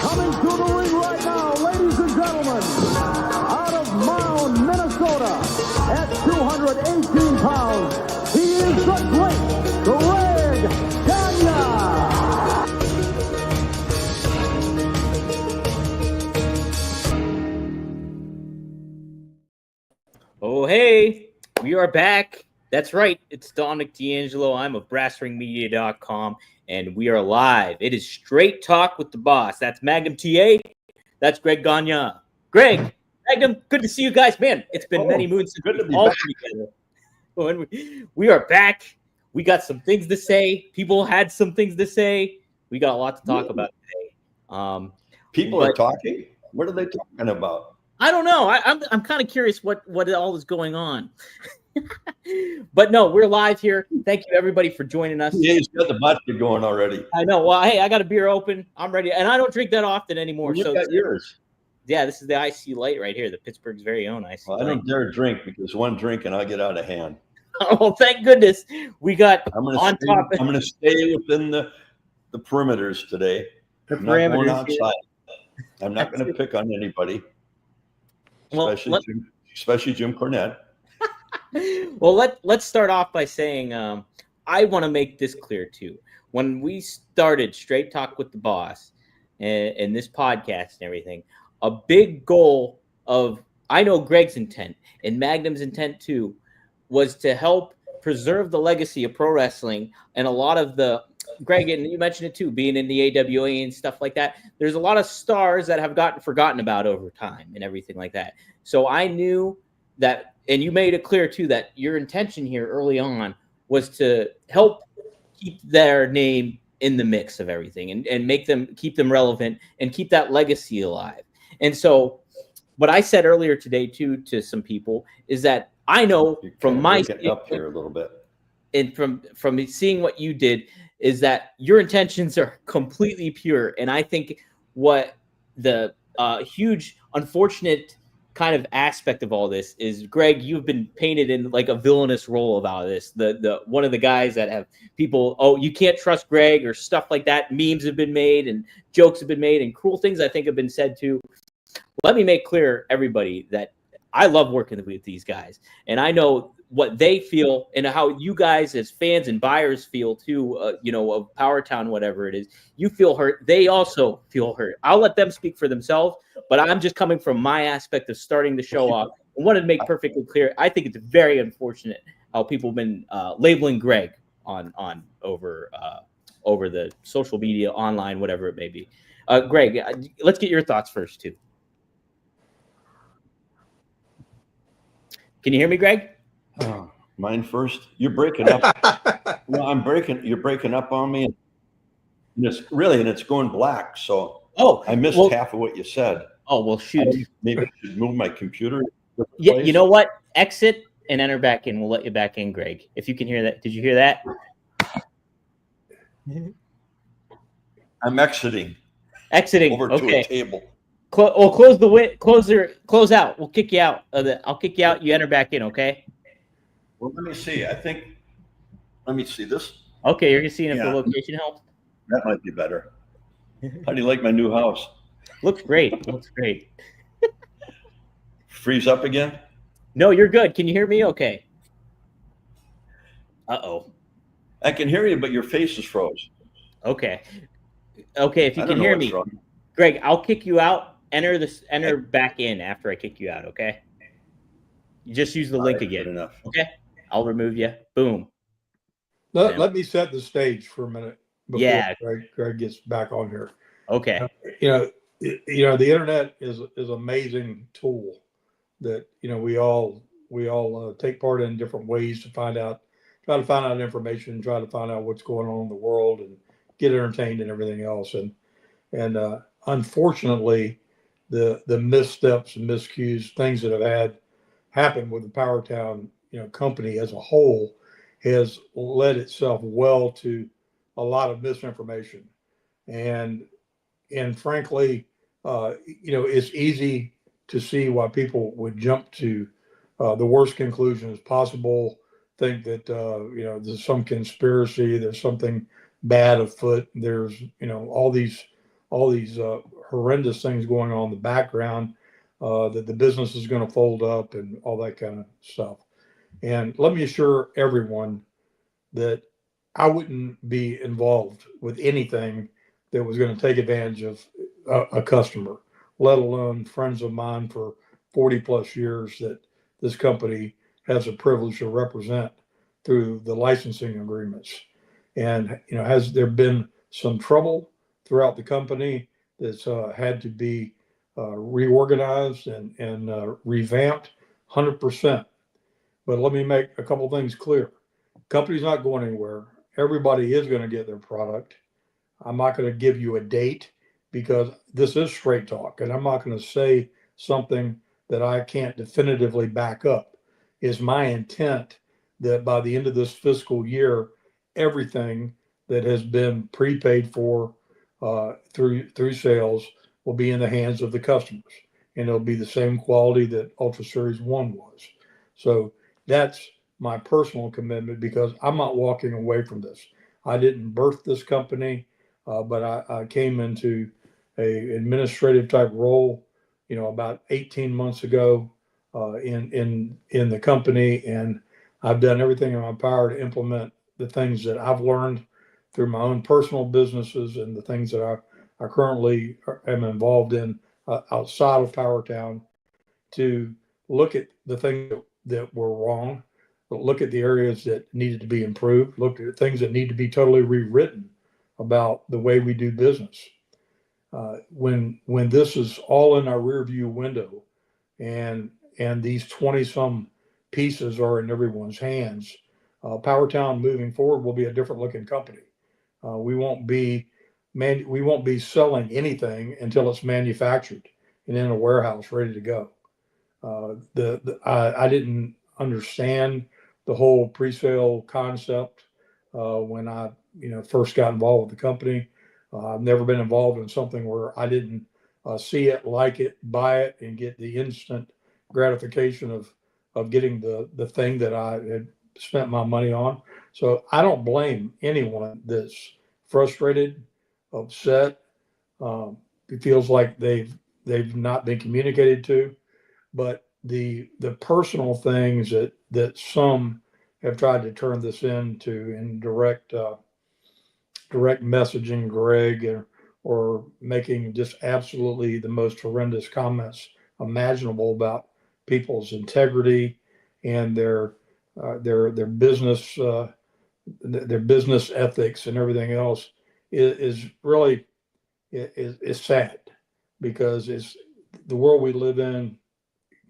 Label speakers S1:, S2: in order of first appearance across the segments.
S1: Coming to the ring right now, ladies and gentlemen, out of Mound, Minnesota, at 218 pounds, he is the great Greg Gagne.
S2: Oh, hey, we are back. That's right. It's Dominic D'Angelo. I'm of BrassRingMedia.com, and we are live. It is Straight Talk with the Boss. That's Magnum TA. That's Greg Gagne. Greg, Magnum, good to see you guys. Man, it's been many moons since we've all together. We are back. We got some things to say. People had some things to say. We got a lot to talk about today.
S3: People are talking? What are they talking about?
S2: I don't know. I'm kind of curious what all is going on. But no, we're live here. Thank you everybody for joining us.
S3: Yeah, he's got the vodka going already.
S2: I know. Well, hey, I got a beer open. I'm ready, and I don't drink that often anymore.
S3: You got yours.
S2: Yeah, this is the IC Light right here, the Pittsburgh's very own IC.
S3: Well, I don't dare drink because one drink and I'll get out of hand.
S2: Oh, thank goodness we got
S3: I'm going to stay within the perimeters today. I'm not going outside. I'm not going to pick on anybody, especially Jim Cornette.
S2: Well, let's start off by saying I want to make this clear too. When we started Straight Talk with the Boss and this podcast and everything, a big goal of, I know Greg's intent and Magnum's intent too, was to help preserve the legacy of pro wrestling. And a lot of the, Greg, and you mentioned it too, being in the AWA and stuff like that, there's a lot of stars that have gotten forgotten about over time and everything like that. So I knew that, and you made it clear too, that your intention here early on was to help keep their name in the mix of everything and keep them relevant and keep that legacy alive. And so what I said earlier today too to some people is that I know from my
S3: up here a little bit,
S2: and from seeing what you did, is that your intentions are completely pure. And I think what the huge unfortunate kind of aspect of all this is, Greg, you've been painted in like a villainous role about this. The one of the guys that have people, oh, you can't trust Greg or stuff like that. Memes have been made and jokes have been made and cruel things I think have been said too. Let me make clear, everybody, that I love working with these guys, and I know what they feel and how you guys as fans and buyers feel too, of PowerTown, whatever it is. You feel hurt. They also feel hurt. I'll let them speak for themselves, but I'm just coming from my aspect of starting the show off. I wanted to make perfectly clear. I think it's very unfortunate how people have been labeling Greg on over the social media, online, whatever it may be. Greg, let's get your thoughts first too. Can you hear me, Greg?
S3: Oh, mine first. You're breaking up. No, you're breaking up on me. And it's going black. So I missed half of what you said.
S2: Oh, well, shoot.
S3: Maybe I should move my computer.
S2: Yeah, you know what? Exit and enter back in. We'll let you back in, Greg. If you can hear that. Did you hear that?
S3: I'm exiting. Over to a table.
S2: Close close out. We'll kick you out. I'll kick you out. You enter back in, okay?
S3: Well, let me see. Let me see this.
S2: Okay, you're seeing if the location helps.
S3: That might be better. How do you like my new house?
S2: Looks great.
S3: Freeze up again?
S2: No, you're good. Can you hear me? Okay. Uh-oh.
S3: I can hear you, but your face is froze.
S2: Okay. If you can hear me, Greg, I'll kick you out. Enter back in after I kick you out, okay? You just use the link again. Good enough. Okay? I'll remove you. Boom.
S4: Let me set the stage for a minute before Greg gets back on here.
S2: Okay.
S4: The internet is an amazing tool that we all take part in different ways to try to find out information, try to find out what's going on in the world, and get entertained and everything else. And unfortunately, the missteps and miscues, things that have happened with the PowerTown company as a whole, has led itself well to a lot of misinformation, and frankly, it's easy to see why people would jump to the worst conclusions possible. Think that there's some conspiracy, there's something bad afoot. There's all these horrendous things going on in the background, that the business is going to fold up and all that kind of stuff. And let me assure everyone that I wouldn't be involved with anything that was going to take advantage of a customer, let alone friends of mine for 40 plus years that this company has a privilege to represent through the licensing agreements. And, has there been some trouble throughout the company that's had to be reorganized and revamped? 100%. But let me make a couple things clear. Company's not going anywhere. Everybody is going to get their product. I'm not going to give you a date because this is straight talk, and I'm not going to say something that I can't definitively back up. Is my intent that by the end of this fiscal year, everything that has been prepaid for through sales will be in the hands of the customers, and it'll be the same quality that Ultra Series 1 was. So that's my personal commitment, because I'm not walking away from this. I didn't birth this company, but I came into a administrative type role, about 18 months ago in the company, and I've done everything in my power to implement the things that I've learned through my own personal businesses and the things that I currently am involved in outside of PowerTown, to look at the things that were wrong, but look at the areas that needed to be improved, look at things that need to be totally rewritten about the way we do business. When this is all in our rear view window, and these 20 some pieces are in everyone's hands, PowerTown moving forward will be a different looking company. We won't be selling anything until it's manufactured and in a warehouse ready to go. I didn't understand the whole pre-sale concept when I first got involved with the company. I've never been involved in something where I didn't see it, like it, buy it, and get the instant gratification of getting the thing that I had spent my money on. So I don't blame anyone that's frustrated, upset. It feels like they've not been communicated to. But the personal things that some have tried to turn this into in direct messaging Greg, or making just absolutely the most horrendous comments imaginable about people's integrity and their business ethics and everything else is really is sad, because it's the world we live in.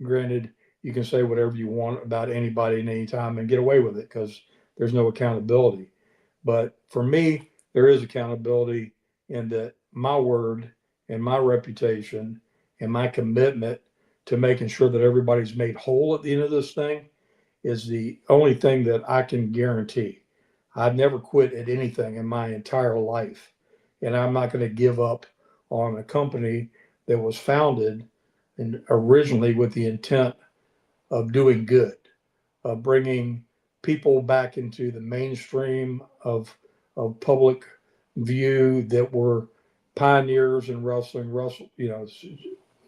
S4: Granted, you can say whatever you want about anybody and anytime and get away with it because there's no accountability. But for me, there is accountability in that my word and my reputation and my commitment to making sure that everybody's made whole at the end of this thing is the only thing that I can guarantee. I've never quit at anything in my entire life, and I'm not going to give up on a company that was founded and originally with the intent of doing good, of bringing people back into the mainstream of public view that were pioneers in wrestling,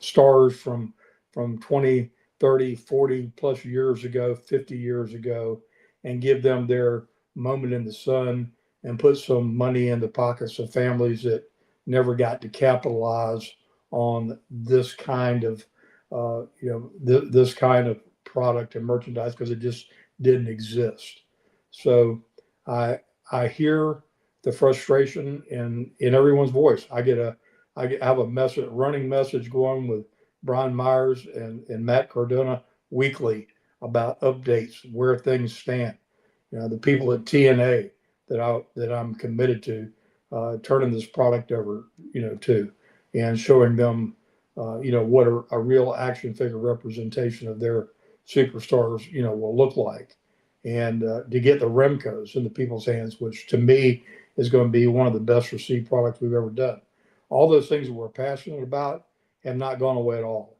S4: stars from 20, 30, 40 plus years ago, 50 years ago, and give them their moment in the sun and put some money in the pockets of families that never got to capitalize on this kind of this kind of product and merchandise, because it just didn't exist. So I hear the frustration in everyone's voice. I have a running message going with Brian Myers and Matt Cardona weekly about updates, where things stand. The people at TNA that I'm committed to turning this product over, to, and showing them, what a real action figure representation of their superstars, will look like. And to get the Remcos in the people's hands, which to me is going to be one of the best received products we've ever done. All those things that we're passionate about have not gone away at all.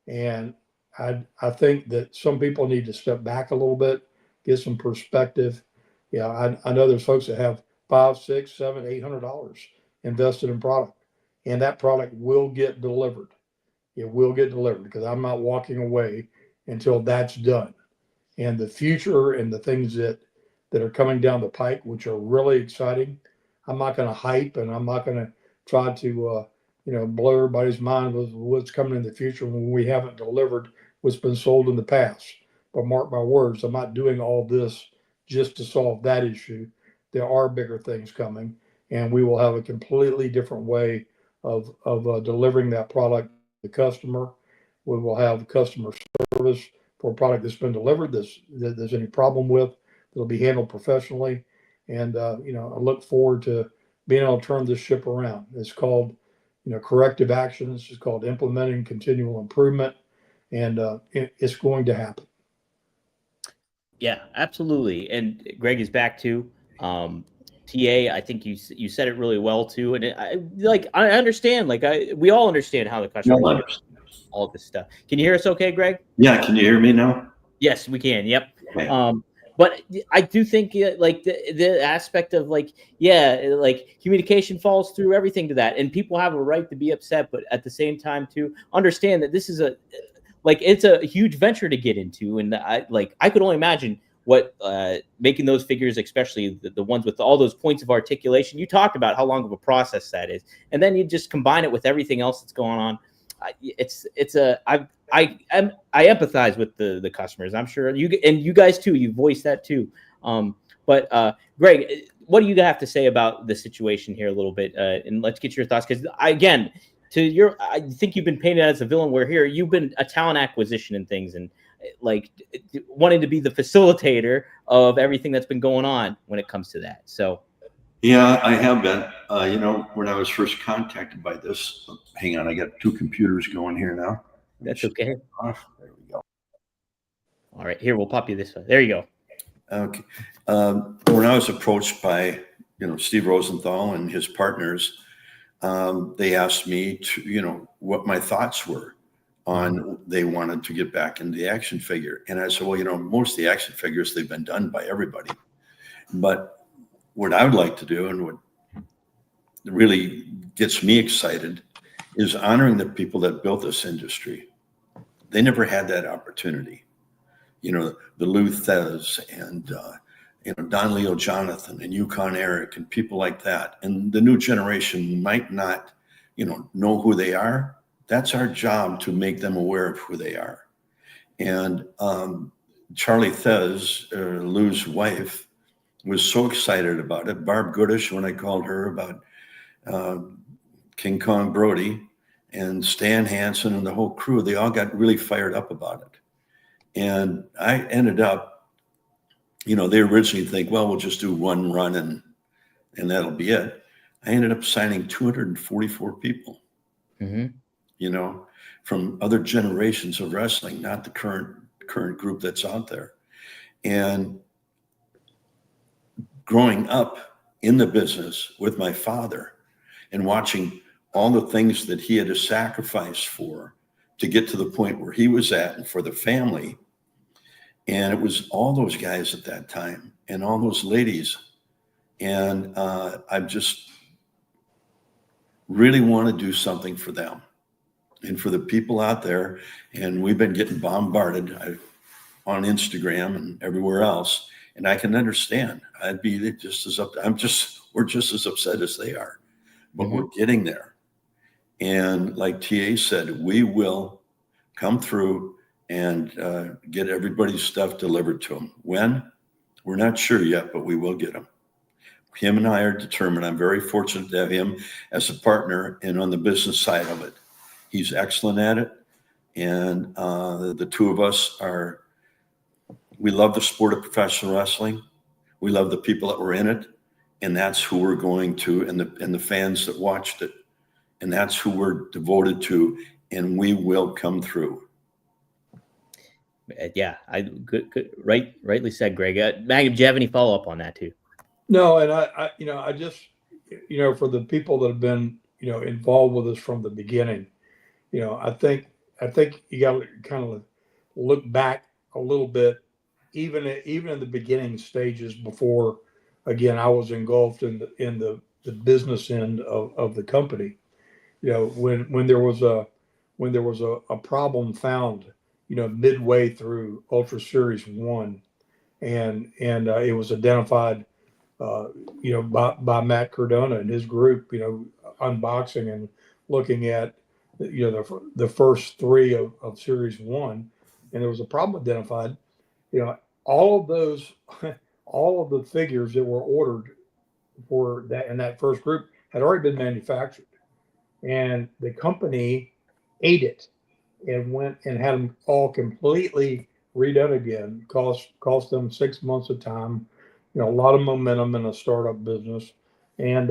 S4: And I think that some people need to step back a little bit, get some perspective. I know there's folks that have $500, $600, $700, $800 invested in product. and that product will get delivered. It will get delivered because I'm not walking away until that's done. And the future and the things that are coming down the pike, which are really exciting, I'm not going to hype, and I'm not going to try to blow everybody's mind with what's coming in the future when we haven't delivered what's been sold in the past. But mark my words, I'm not doing all this just to solve that issue. There are bigger things coming, and we will have a completely different way of delivering that product to the customer. We will have customer service for a product that's been delivered that there's any problem with. It'll be handled professionally, and I look forward to being able to turn this ship around. It's called corrective actions. It's called implementing continual improvement, and it's going to happen.
S2: Yeah, absolutely. And Greg is back too. TA, I think you said it really well too. And I understand, we all understand how the customer all this stuff. Can you hear us okay, Greg?
S3: Yeah. Can you hear me now?
S2: Yes, we can. Yep.
S3: Okay.
S2: But I do think the aspect of communication falls through everything to that, and people have a right to be upset, but at the same time to understand that this is it's a huge venture to get into, and I could only imagine what making those figures, especially the ones with all those points of articulation. You talked about how long of a process that is, and then you just combine it with everything else that's going on. I empathize with the customers. I'm sure you guys too. You voiced that too. But Greg, what do you have to say about the situation here a little bit? And let's get your thoughts, because I think you've been painted as a villain. Where here you've been a talent acquisition and things, and wanting to be the facilitator of everything that's been going on when it comes to that. So.
S3: Yeah, I have been. When I was first contacted by this, hang on, I got two computers going here now.
S2: That's okay.
S3: Off. There we go.
S2: All right, here, we'll pop you this way. There you go.
S3: Okay. When I was approached by, Steve Rosenthal and his partners, they asked me to, what my thoughts were on, they wanted to get back into the action figure. And I said, well, most of the action figures, they've been done by everybody. But what I would like to do, and what really gets me excited, is honoring the people that built this industry. They never had that opportunity. The Lou Thez and Don Leo Jonathan and Yukon Eric and people like that. And the new generation might not, know who they are. That's our job, to make them aware of who they are. And Charlie Thez, Lou's wife, was so excited about it. Barb Goodish, when I called her about King Kong Brody, and Stan Hansen and the whole crew, they all got really fired up about it. And I ended up, they originally think, well, we'll just do one run and that'll be it. I ended up signing 244 people, from other generations of wrestling, not the current group that's out there. And growing up in the business with my father and watching all the things that he had to sacrifice for to get to the point where he was at, and for the family. And it was all those guys at that time and all those ladies. And I just really want to do something for them and for the people out there. And we've been getting bombarded on Instagram and everywhere else. And I can understand. I'd be just as we're just as upset as they are, but we're getting there. And like TA said, we will come through and get everybody's stuff delivered to them. When? We're not sure yet, but we will get them. Him and I are determined. I'm very fortunate to have him as a partner and on the business side of it. He's excellent at it. And the two of us we love the sport of professional wrestling. We love the people that were in it. And that's who we're going to, and the fans that watched it. And that's who we're devoted to. And we will come through.
S2: Yeah, good, rightly said, Greg. Magnum, do you have any follow up on that too?
S4: No, and I just, for the people that have been, involved with us from the beginning, I think you got to kind of look back a little bit, even in the beginning stages before, again, I was engulfed in the business end of the company. when there was a problem found, midway through Ultra Series 1, and it was identified, by Matt Cardona and his group, unboxing and looking at, the first three of Series 1, and there was a problem identified. All of those, all of the figures that were ordered for that in that first group had already been manufactured, and the company ate it and went and had them all completely redone again. Cost them 6 months of time, a lot of momentum in a startup business, and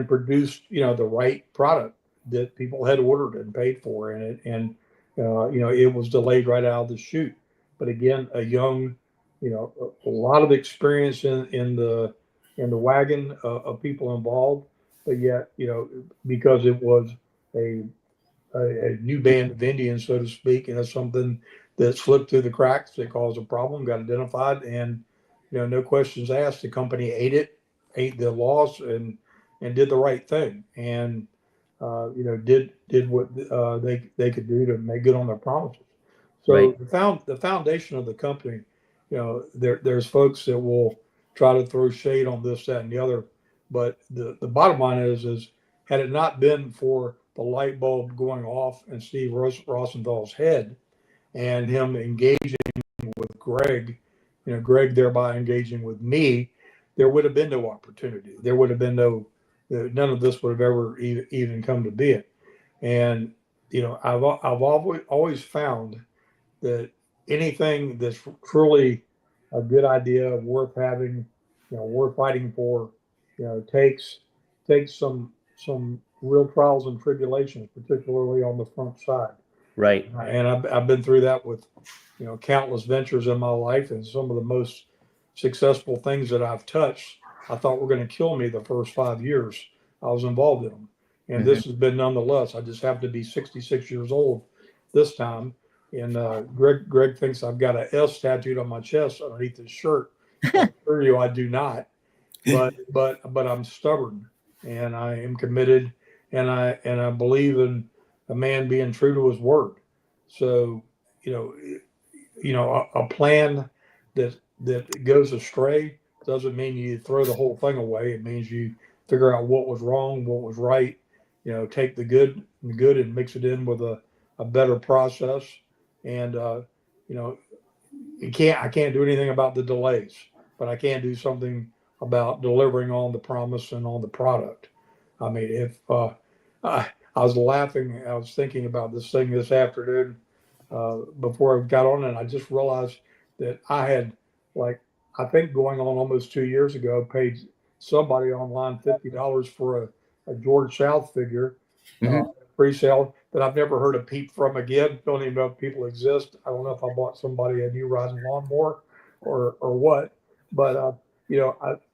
S4: produced the right product that people had ordered and paid for, it was delayed right out of the chute. But again, a young, a lot of experience in the wagon of people involved, but yet, because it was a new band of Indians, so to speak, something that slipped through the cracks that caused a problem, got identified, and no questions asked. The company ate the loss, and did the right thing, and did what they could do to make good on their promises. So
S2: Right.
S4: the foundation of the company, there's folks that will try to throw shade on this, that, and the other, but the bottom line is had it not been for the light bulb going off in Steve Rosenthal's head and him engaging with Greg, Greg thereby engaging with me, there would have been no opportunity. There would have been none of this would have ever even come to be it. And I've always found that anything that's truly a good idea, worth having, worth fighting for, takes some real trials and tribulations, particularly on the front side.
S2: Right.
S4: And I've been through that with, countless ventures in my life, and some of the most successful things that I've touched, I thought were going to kill me the first 5 years I was involved in them. And this has been nonetheless. I just happen to be 66 years old this time. And Greg thinks I've got an S tattooed on my chest underneath his shirt. I assure you, I do not. But I'm stubborn, and I am committed, and I believe in a man being true to his word. So, a plan that goes astray doesn't mean you throw the whole thing away. It means you figure out what was wrong, what was right. Take the good and mix it in with a better process. And I can't do anything about the delays, but I can do something about delivering on the promise and on the product. I mean, if I was laughing, I was thinking about this thing this afternoon before I got on, and I just realized that I had, I think going on almost 2 years ago, paid somebody online $50 for a George South figure, pre-sale, that I've never heard a peep from again. Don't even know if people exist. I don't know if I bought somebody a new riding lawnmower or what, but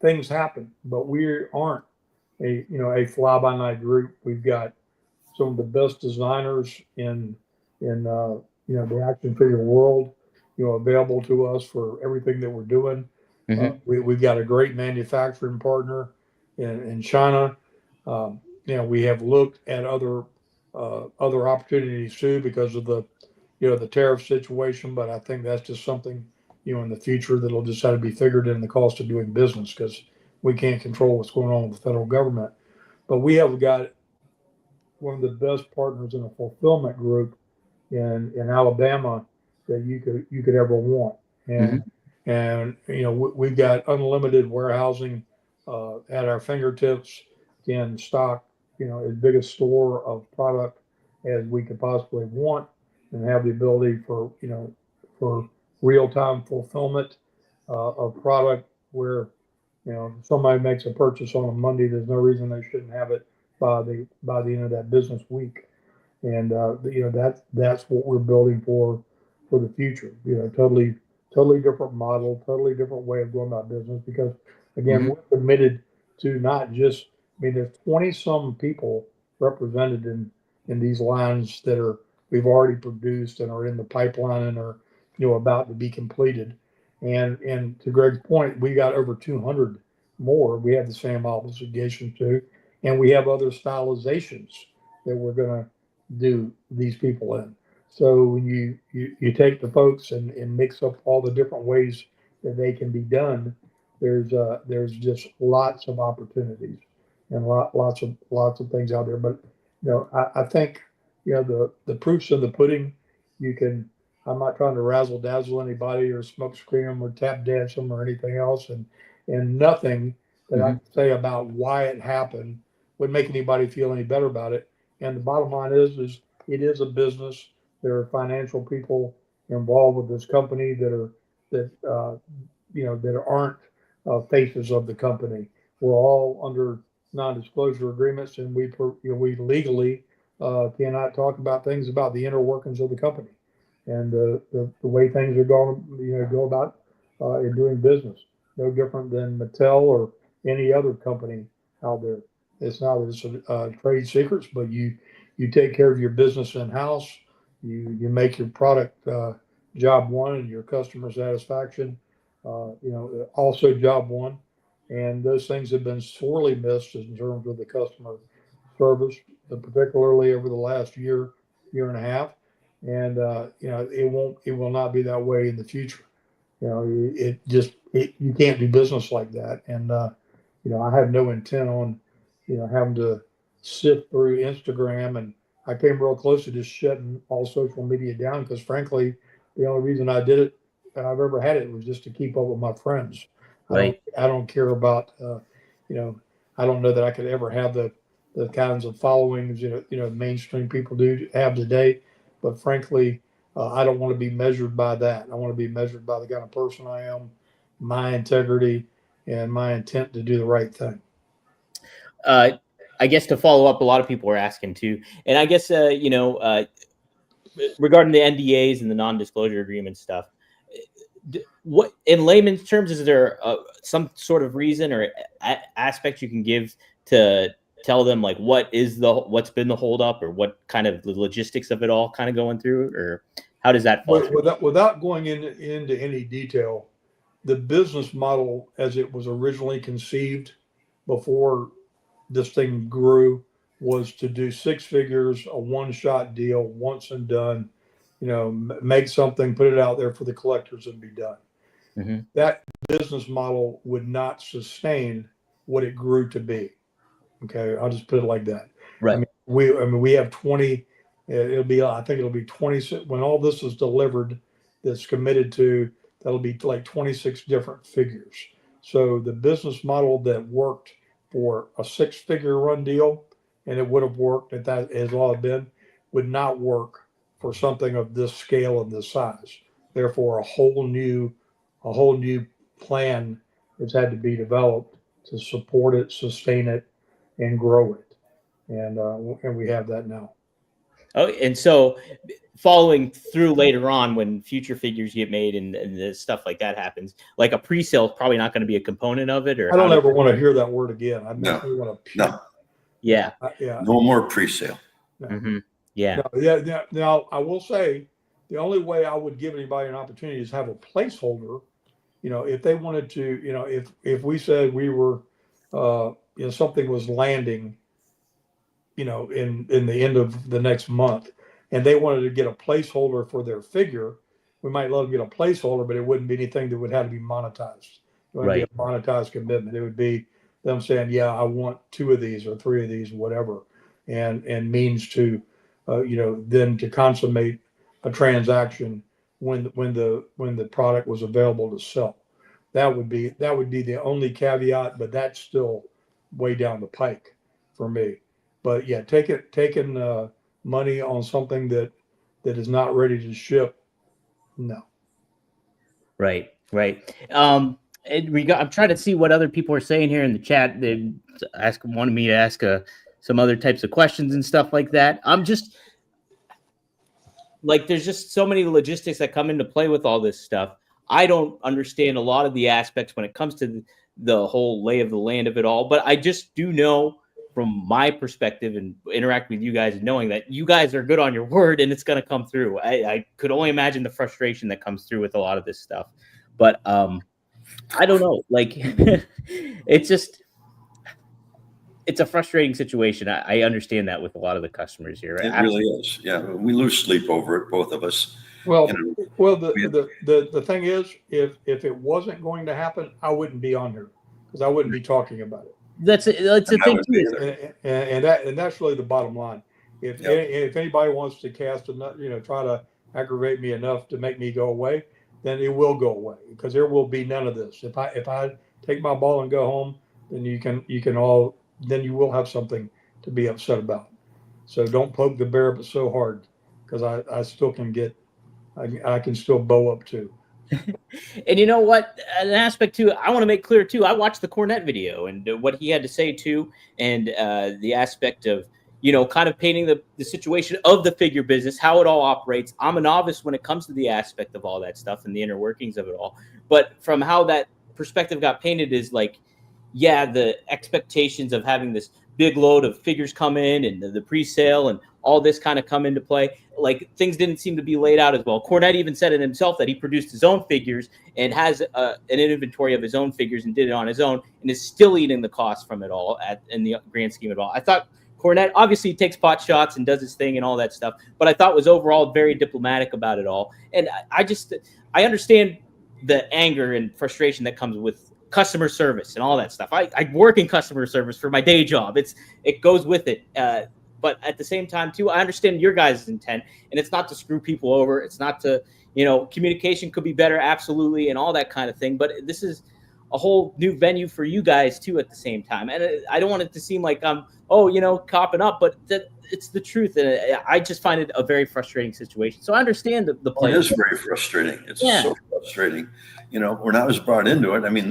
S4: things happen. But we aren't a fly-by-night group. We've got some of the best designers in the action figure world, available to us for everything that we're doing. We've got a great manufacturing partner in China. We have looked at other opportunities too because of the tariff situation, but I think that's just something in the future that'll just have to be figured in the cost of doing business, because we can't control what's going on with the federal government. But we have got one of the best partners in a fulfillment group in Alabama that you could ever want, and we've got unlimited warehousing at our fingertips, can stock as big a store of product as we could possibly want, and have the ability for real-time fulfillment of product where somebody makes a purchase on a Monday, there's no reason they shouldn't have it by the end of that business week. And that's what we're building for the future. Totally different model, totally different way of going about business, because again, we're committed to not just, there's 20 some people represented in these lines that we've already produced and are in the pipeline and are about to be completed. And to Greg's point, we got over 200 more we have the same obligation to, and we have other stylizations that we're going to do these people in. So when you take the folks and mix up all the different ways that they can be done, there's just lots of opportunities and lots of things out there. But I think the proof's in the pudding. I'm not trying to razzle dazzle anybody or smoke screen them or tap dance them or anything else, and nothing that I can say about why it happened would make anybody feel any better about it. And the bottom line is it is a business. There are financial people involved with this company that aren't faces of the company. We're all under non-disclosure agreements, and we legally cannot talk about things about the inner workings of the company and the way things are going. Go about in doing business. No different than Mattel or any other company out there. It's not trade secrets, but you take care of your business in house. You make your product job one, and your customer satisfaction also job one. And those things have been sorely missed in terms of the customer service, particularly over the last year and a half. And it will not be that way in the future. You can't do business like that. And I have no intent on having to sift through Instagram, and I came real close to just shutting all social media down because, frankly, the only reason I did it and I've ever had it was just to keep up with my friends.
S2: Right.
S4: I don't care about I don't know that I could ever have the kinds of followings mainstream people do have today, but frankly, I don't want to be measured by that. I want to be measured by the kind of person I am, my integrity, and my intent to do the right thing.
S2: I guess to follow up, a lot of people are asking too, and I guess regarding the NDAs and the non-disclosure agreement stuff, what in layman's terms is there some sort of reason or aspect you can give to tell them like what's been the holdup or what kind of the logistics of it all kind of going through, or how does that fall?
S4: Without going into any detail, the business model as it was originally conceived before this thing grew was to do six figures, a one-shot deal, once and done, make something, put it out there for the collectors and be done.
S2: Mm-hmm.
S4: That business model would not sustain what it grew to be. Okay. I'll just put it like that.
S2: Right.
S4: We have 20, I think it'll be 26 when all this is delivered that's committed to, that'll be like 26 different figures. So the business model that worked for a six-figure run deal, and it would have worked at that as all it been, would not work for something of this scale and this size. Therefore, a whole new plan has had to be developed to support it, sustain it, and grow it. And we have that now.
S2: Oh, and so following through later on when future figures get made and the stuff like that happens, like a pre-sale is probably not going to be a component of it. Or
S4: I don't ever want to hear that word again.
S3: No.
S2: Yeah.
S3: No more pre-sale.
S4: No.
S2: Mm-hmm. Yeah.
S4: No, now, I will say the only way I would give anybody an opportunity is have a placeholder. If they wanted to, if we said we were, something was landing, in the end of the next month, and they wanted to get a placeholder for their figure, we might let them get a placeholder, but it wouldn't be anything that would have to be monetized. It wouldn't be a monetized commitment. It would be them saying, yeah, I want 2 of these or 3 of these, whatever, and means to, then to consummate a transaction when the product was available to sell. That would be the only caveat, but that's still way down the pike for me. But yeah, taking money on something that is not ready to ship, no.
S2: Right. I'm trying to see what other people are saying here in the chat. They wanted me to ask some other types of questions and stuff like that. I'm just like, there's just so many logistics that come into play with all this stuff. I don't understand a lot of the aspects when it comes to the whole lay of the land of it all, but I just do know from my perspective and interacting with you guys and knowing that you guys are good on your word and it's going to come through. I could only imagine the frustration that comes through with a lot of this stuff, but I don't know. Like, it's just, it's a frustrating situation. I understand that with a lot of the customers here.
S3: It really is. Yeah, we lose sleep over it, both of us.
S4: Well,
S3: You know,
S4: well, the thing is, if it wasn't going to happen, I wouldn't be on here because I wouldn't be talking about it.
S2: That's the thing too. Is,
S4: And that's really the bottom line. If
S3: Yep.
S4: if anybody wants to cast enough, try to aggravate me enough to make me go away, then it will go away because there will be none of this. If I take my ball and go home, then then you will have something to be upset about. So don't poke the bear but so hard because I still can get I can still bow up too.
S2: and you know what? An aspect too, I want to make clear too. I watched the Cornette video and what he had to say too, and the aspect of kind of painting the situation of the figure business, how it all operates. I'm a novice when it comes to the aspect of all that stuff and the inner workings of it all. But from how that perspective got painted is like, yeah, the expectations of having this big load of figures come in and the pre-sale and all this kind of come into play. Like things didn't seem to be laid out as well. Cornette even said it himself that he produced his own figures and has an inventory of his own figures and did it on his own and is still eating the cost from it all in the grand scheme of it all. I thought Cornette obviously takes pot shots and does his thing and all that stuff, but I thought was overall very diplomatic about it all. And I understand the anger and frustration that comes with customer service and all that stuff. I work in customer service for my day job. It goes with it. But at the same time too, I understand your guys' intent, and it's not to screw people over. It's not to, communication could be better. Absolutely. And all that kind of thing. But this is a whole new venue for you guys too at the same time. And I don't want it to seem like I'm, copping up, but it's the truth. And I just find it a very frustrating situation. So I understand the play.
S3: It is very frustrating. It's so frustrating. When I was brought into it, I mean,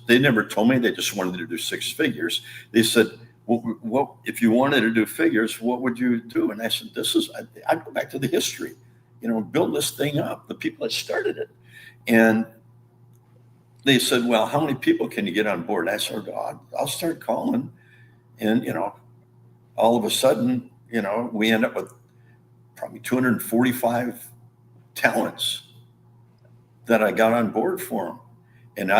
S3: they never told me they just wanted to do 6 figures. They said, well, if you wanted to do figures, what would you do? And I said, I'd go back to the history, build this thing up, the people that started it. And they said, well, how many people can you get on board? I said, I'll start calling. And, all of a sudden, we end up with probably 245 talents that I got on board for them. And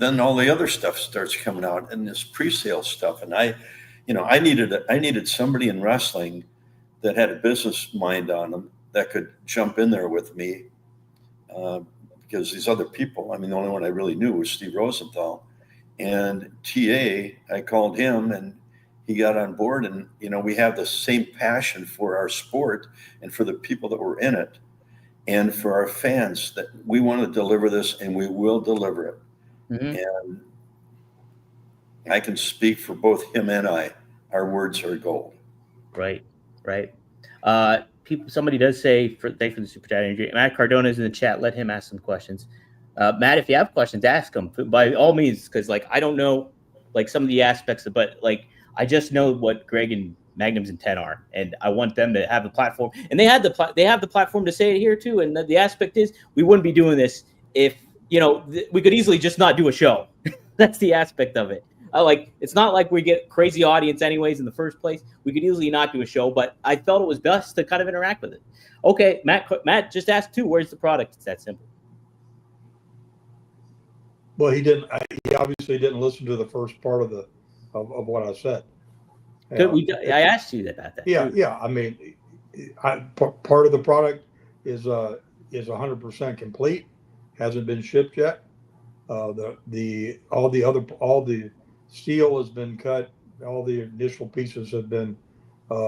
S3: then all the other stuff starts coming out and this pre-sale stuff. And I needed somebody in wrestling that had a business mind on them that could jump in there with me. Because these other people, the only one I really knew was Steve Rosenthal. And TA, I called him and he got on board. And, we have the same passion for our sport and for the people that were in it and for our fans that we want to deliver this and we will deliver it. Mm-hmm. And I can speak for both him and I. Our words are gold.
S2: Right. Somebody does say, thanks for the super chat, Andrew. Matt Cardona is in the chat. Let him ask some questions. Matt, if you have questions, ask them by all means, because I don't know some of the aspects but I just know what Greg and Magnum's intent are, and I want them to have the platform, and they have the platform to say it here too. And the aspect is we wouldn't be doing this if we could easily just not do a show. That's the aspect of it. It's not like we get crazy audience anyways in the first place. We could easily not do a show, but I felt it was best to kind of interact with it. Okay, Matt just asked too, where's the product? It's that simple.
S4: Well, he didn't. He obviously didn't listen to the first part of what I said.
S2: I asked you about that.
S4: Yeah. Part of the product is 100% complete. Hasn't been shipped yet. All the steel has been cut. All the initial pieces have been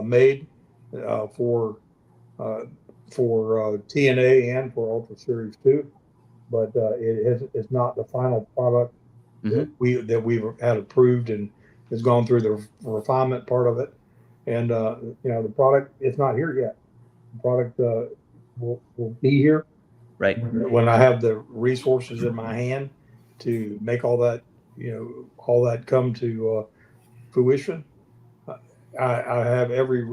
S4: made for TNA and for Ultra Series 2, but it's not the final product mm-hmm. that we've had approved and has gone through the refinement part of it. And the product is not here yet. The product will be here
S2: right
S4: when I have the resources in my hand to make all that come to fruition. I have every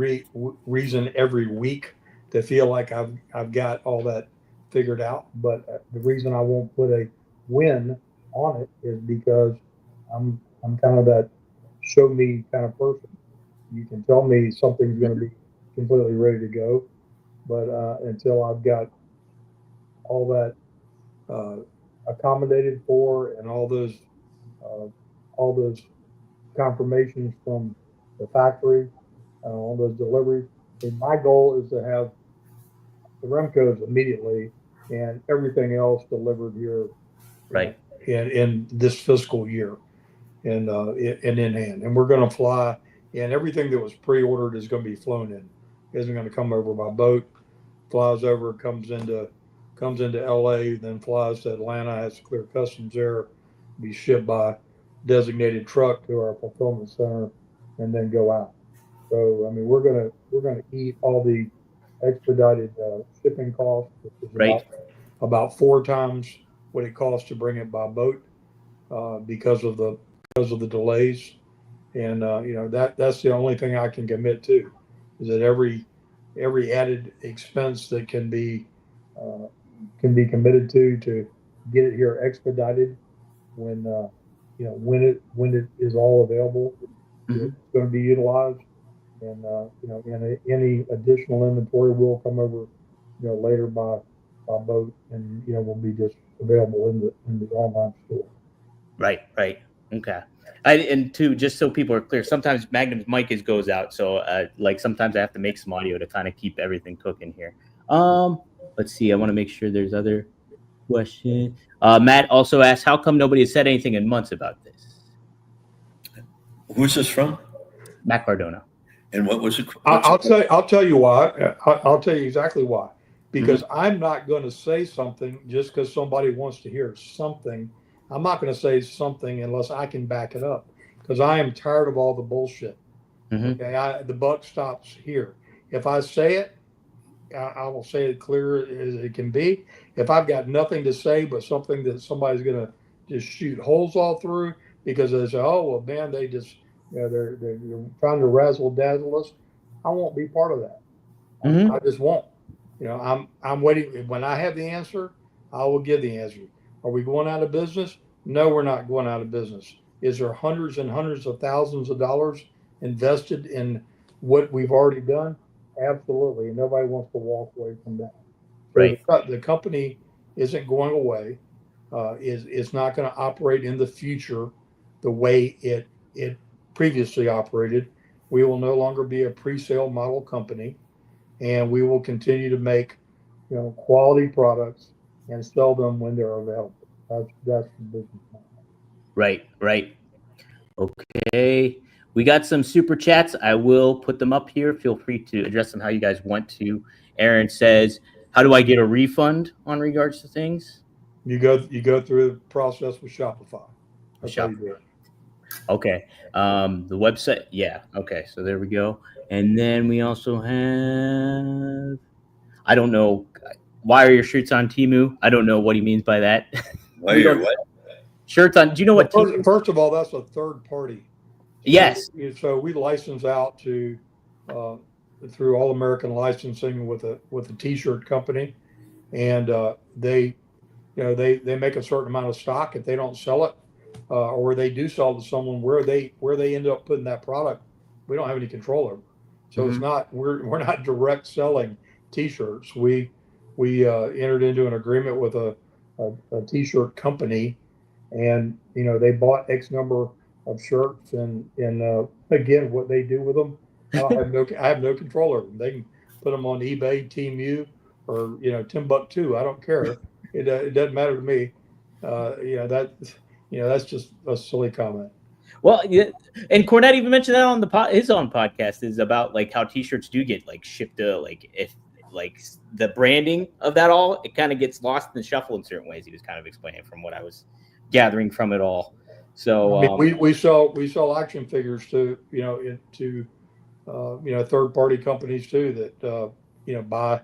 S4: reason every week to feel like I've got all that figured out. But the reason I won't put a win on it is because I'm kind of that show me kind of person. You can tell me something's going to be completely ready to go, but until I've got all that accommodated for and all those confirmations from the factory on those deliveries. And my goal is to have the Remcos immediately and everything else delivered here
S2: Right.
S4: in this fiscal year and in hand. And we're going to fly, and everything that was pre-ordered is going to be flown in. It isn't going to come over by boat. Flies over, comes into LA, then flies to Atlanta, has to clear customs there, be shipped by designated truck to our fulfillment center, and then go out. So I mean, we're gonna eat all the expedited shipping costs, which is
S2: Right.
S4: about 4 times what it costs to bring it by boat because of the delays. And that's the only thing I can commit to, is that every added expense that can be committed to get it here expedited when when it is all available, it's going to be utilized. And and any additional inventory will come over later by boat, and will be just available in the online store.
S2: Right. Okay. And two, just so people are clear, sometimes Magnum's mic goes out, so like sometimes I have to make some audio to kind of keep everything cooking here. Let's see. I want to make sure there's other question. Matt also asked, how come nobody has said anything in months about this?
S3: Who's this from?
S2: Matt Cardona.
S3: And what was it?
S4: I'll tell you why. I'll tell you exactly why. Because I'm not going to say something just because somebody wants to hear something. I'm not going to say something unless I can back it up, because I am tired of all the bullshit. Okay, the buck stops here. If I say it, I will say it clear as it can be. If I've got nothing to say but something that somebody's going to just shoot holes all through because they say, oh well, man, they just they're trying to razzle dazzle us, I won't be part of that. I just won't. I'm waiting. When I have the answer, I will give the answer. Are we going out of business? No, we're not going out of business. Is there hundreds and hundreds of thousands of dollars invested in what we've already done? Absolutely. And nobody wants to walk away from that.
S2: Right.
S4: So the company isn't going away. It's not going to operate in the future the way it previously operated. We will no longer be a pre-sale model company, and we will continue to make quality products and sell them when they're available. That's the business model.
S2: Right. Okay. We got some super chats. I will put them up here. Feel free to address them how you guys want to. Aaron says, how do I get a refund on regards to things?
S4: You go through the process with Shopify. That's how you do it.
S2: Okay. The website. Yeah. Okay. So there we go. And then we also have, I don't know, why are your shirts on Temu? I don't know what he means by that.
S3: Why are your what?
S2: Shirts on, do you know what?
S4: First of all, that's a third party.
S2: Yes.
S4: So we license out to through All American Licensing with a T-shirt company, and they make a certain amount of stock. If they don't sell it, or they do sell to someone where they end up putting that product, we don't have any control over. So it's not we're not direct selling T-shirts. We entered into an agreement with a T-shirt company, and they bought X number of shirts, and again, what they do with them, I have no control over them. They can put them on eBay, Temu, or Timbuktu. I don't care. It doesn't matter to me. That's just a silly comment.
S2: Well, yeah, and Cornette even mentioned that on his own podcast, is about like how T-shirts do get like shipped to, like, if like the branding of that all, it kind of gets lost in the shuffle in certain ways. He was kind of explaining from what I was gathering from it all. So
S4: I mean, we sell action figures to third party companies too that buy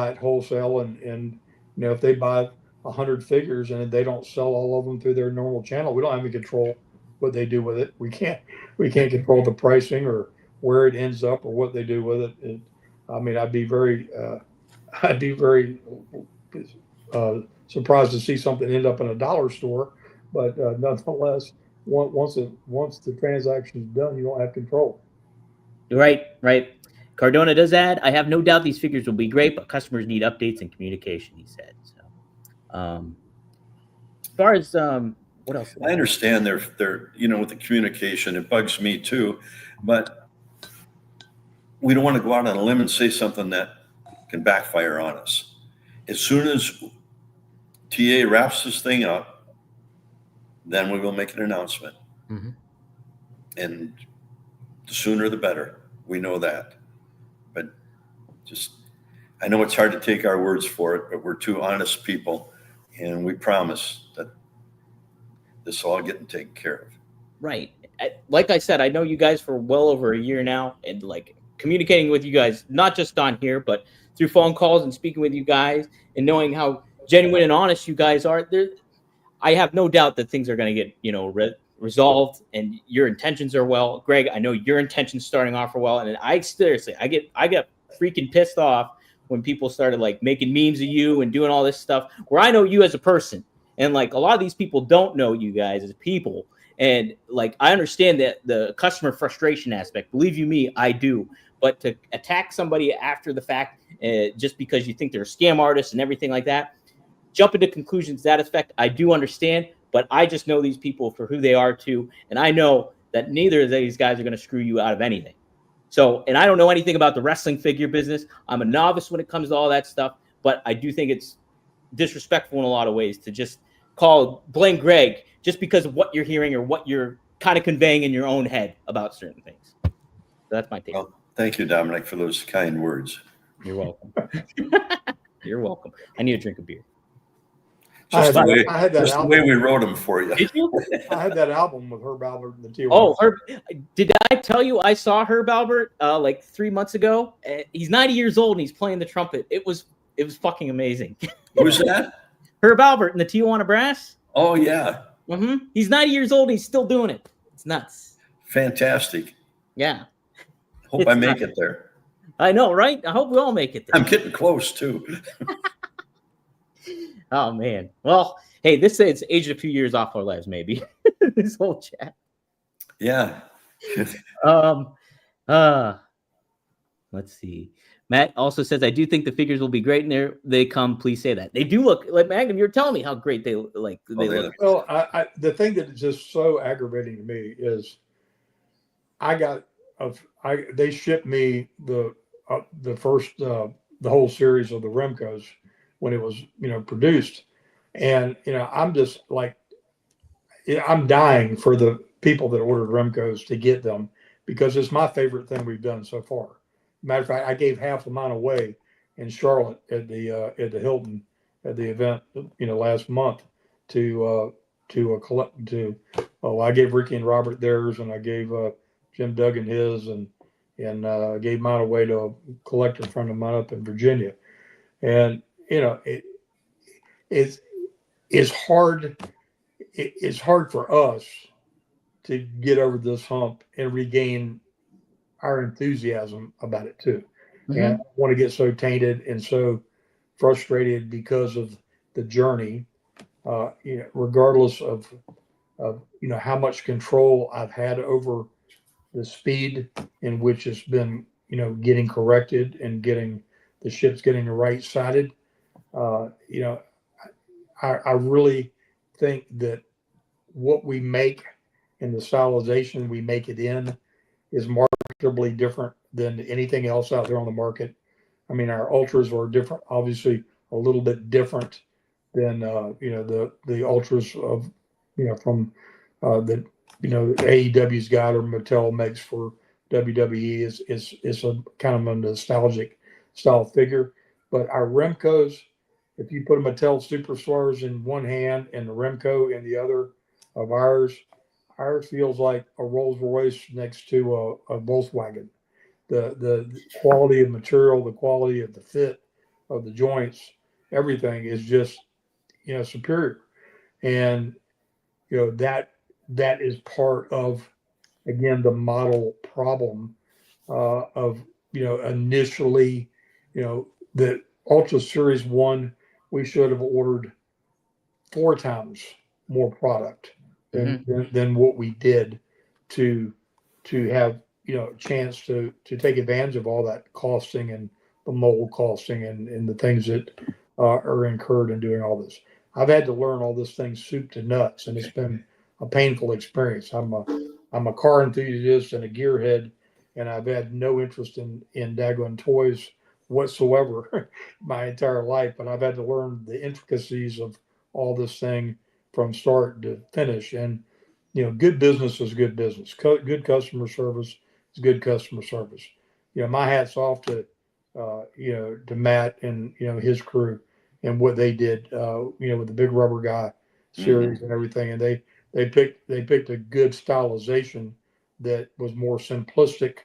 S4: at wholesale, and if they buy 100 figures and they don't sell all of them through their normal channel, we don't have any control what they do with it. We can't control the pricing or where it ends up or what they do with it. I mean, I'd be very surprised to see something end up in a dollar store, but nonetheless, once the transaction is done, you don't have control.
S2: Right. Cardona does add, I have no doubt these figures will be great, but customers need updates and communication, he said. So as far as What else?
S3: I understand they're with the communication, it bugs me too, but we don't want to go out on a limb and say something that can backfire on us. As soon as TA wraps this thing up, then we will make an announcement.
S2: Mm-hmm.
S3: And the sooner the better. We know that. But I know it's hard to take our words for it, but we're two honest people, and we promise that this will all getting taken care of.
S2: Right. Like I said, I know you guys for well over a year now, and like communicating with you guys, not just on here, but through phone calls and speaking with you guys and knowing how genuine and honest you guys are. I have no doubt that things are going to get, resolved, and your intentions are well. Greg, I know your intentions starting off are well. And I get freaking pissed off when people started like making memes of you and doing all this stuff where I know you as a person. And like a lot of these people don't know you guys as people. And like, I understand that the customer frustration aspect, believe you me, I do. But to attack somebody after the fact, just because you think they're a scam artist and everything like that, jump into conclusions to that effect, I do understand. But I just know these people for who they are too. And I know that neither of these guys are going to screw you out of anything. So, and I don't know anything about the wrestling figure business. I'm a novice when it comes to all that stuff. But I do think it's disrespectful in a lot of ways to just blame Greg just because of what you're hearing or what you're kind of conveying in your own head about certain things. So that's my take.
S3: Well, thank you, Dominic, for those kind words.
S2: You're welcome. You're welcome. I need a drink of beer.
S3: Just the way we wrote them for you.
S2: Did you?
S4: I had that album with Herb Albert and the T.
S2: Oh, did I tell you I saw Herb Albert like 3 months ago? He's 90 years old and he's playing the trumpet. It was fucking amazing.
S3: Who's that?
S2: Herb Albert and the Tijuana Brass.
S3: Oh yeah.
S2: Mm-hmm. He's 90 years old and he's still doing it. It's nuts.
S3: Fantastic.
S2: Yeah.
S3: Hope I make it there.
S2: I know, right? I hope we all make it there.
S3: I'm getting close too.
S2: Oh man. Well, hey, this is aged a few years off our lives, maybe. This whole chat.
S3: Yeah.
S2: Let's see. Matt also says, I do think the figures will be great, and there they come. Please say that. They do look like Magnum. You're telling me how great they look.
S4: Well, the thing that is just so aggravating to me is they shipped me the whole series of the Remcos when it was produced, and I'm just like, I'm dying for the people that ordered Remcos to get them because it's my favorite thing we've done so far. Matter of fact, I gave half of mine away in Charlotte at the Hilton at the event last month to collect to. Oh, I gave Ricky and Robert theirs, and I gave Jim Duggan his, and gave mine away to a collector friend of mine up in Virginia. And it's hard. It's hard for us to get over this hump and regain our enthusiasm about it too. Mm-hmm. And I don't want to get so tainted and so frustrated because of the journey, regardless of how much control I've had over the speed in which it's been, getting corrected and getting the ships getting the right sided. I really think that what we make and the stylization we make it in is markedly different than anything else out there on the market. I mean, our ultras are different, obviously a little bit different than the ultras of from that AEW's got or Mattel makes for WWE is a kind of a nostalgic style figure. But our Remcos, if you put a Mattel Superstars in one hand and the Remco in the other of ours feels like a Rolls Royce next to a Volkswagen. The quality of material, the quality of the fit of the joints, everything is just superior. And that is part of, again, the model problem of initially the Ultra Series 1 we should have ordered 4 times more product than what we did to have a chance to take advantage of all that costing and the mold costing and the things that are incurred in doing all this. I've had to learn all this thing soup to nuts, and it's been a painful experience. I'm a car enthusiast and a gearhead, and I've had no interest in daggone toys whatsoever my entire life. But I've had to learn the intricacies of all this thing from start to finish. And good business is good business. Good customer service is good customer service. My hat's off to to Matt and his crew and what they did. With the Big Rubber Guy series and everything, and they picked a good stylization that was more simplistic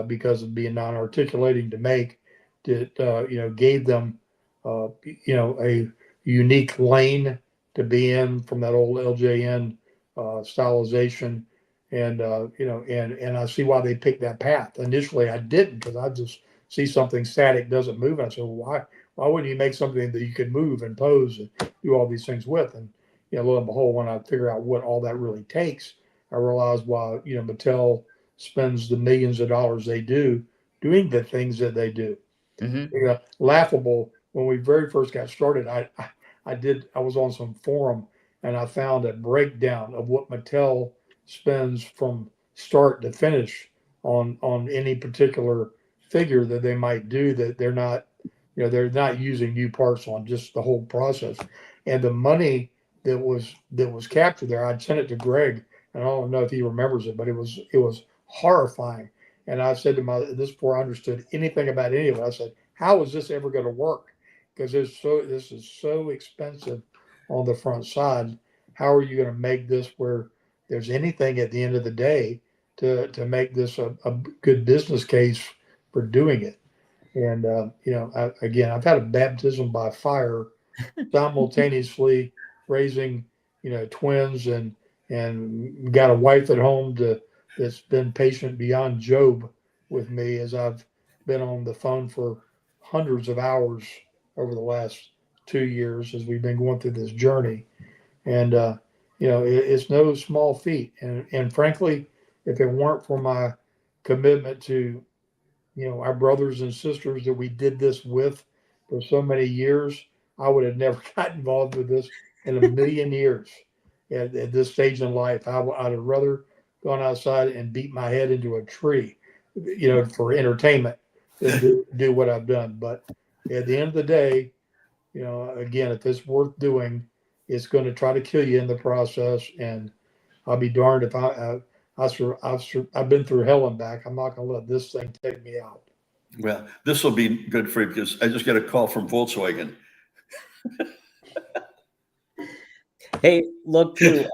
S4: because of being non-articulating to make. That gave them a unique lane to be in from that old LJN stylization, and and I see why they picked that path. Initially, I didn't, because I just see something static doesn't move. And I said, well, why wouldn't you make something that you could move and pose and do all these things with? And lo and behold, when I figure out what all that really takes, I realize why Mattel spends the millions of dollars they do doing the things that they do. Laughable. When we very first got started, I was on some forum and I found a breakdown of what Mattel spends from start to finish on any particular figure that they might do, that they're not using new parts on, just the whole process. And the money that was captured there, I'd sent it to Greg, and I don't know if he remembers it, but it was horrifying. And I said to this before I understood anything about any of it, I said, how is this ever going to work? Because this is so expensive on the front side. How are you going to make this where there's anything at the end of the day to make this a good business case for doing it? And I've had a baptism by fire, simultaneously raising twins and got a wife at home that's been patient beyond Job with me, as I've been on the phone for hundreds of hours over the last 2 years as we've been going through this journey. And it's no small feat. And frankly, if it weren't for my commitment to our brothers and sisters that we did this with for so many years, I would have never got involved with this in a million years. At this stage in life, I'd have rather gone outside and beat my head into a tree, for entertainment, than do what I've done. But at the end of the day, again, if it's worth doing, it's going to try to kill you in the process. And I'll be darned if I've been through hell and back. I'm not going to let this thing take me out.
S3: Well, this will be good for you, because I just got a call from Volkswagen.
S2: Hey, look too.